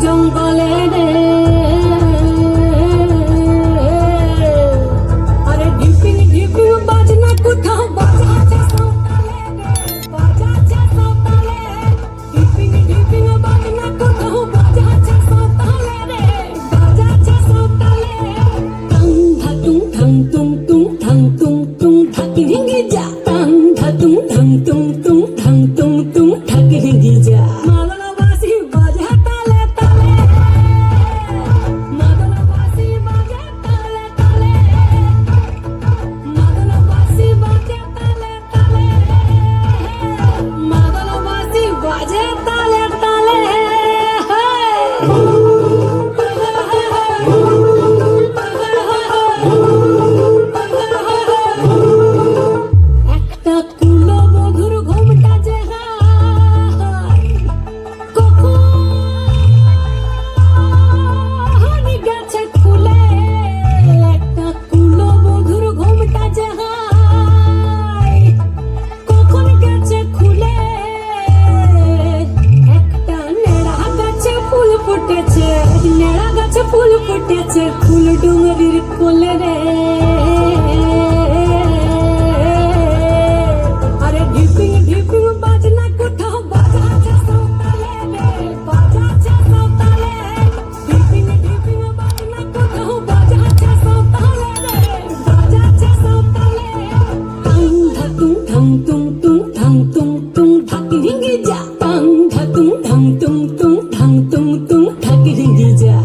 জঙ্গলে রে আরে ঢিপিং ঢিপিং বাজনা কোথাও বাজাচ্ছে সকালে রে বাজাচ্ছে সকালে ঢিপিং ঢিপিং বাজনা কোথাও বাজাচ্ছে সকালে রে বাজাচ্ছে সকালে টাং তুং তুং ঠাকি রিঙ্গি যা টাং তুং তুং ঠাকি রিঙ্গি যা ফুল ফুটেছে ফুল ডুঙরির কোলে রে আরে ঢিপিং ঢিপিং বাজনা কোথাও বাজাচ্ছে সকালে রে বাজাচ্ছে সকালে ঢিপিং ঢিপিং বাজনা কোথাও বাজাচ্ছে সকালে রে বাজাচ্ছে সকালে টাং তুং ঠাকি রিঙ্গি যা টাং তুং ঠাকি রিঙ্গি যা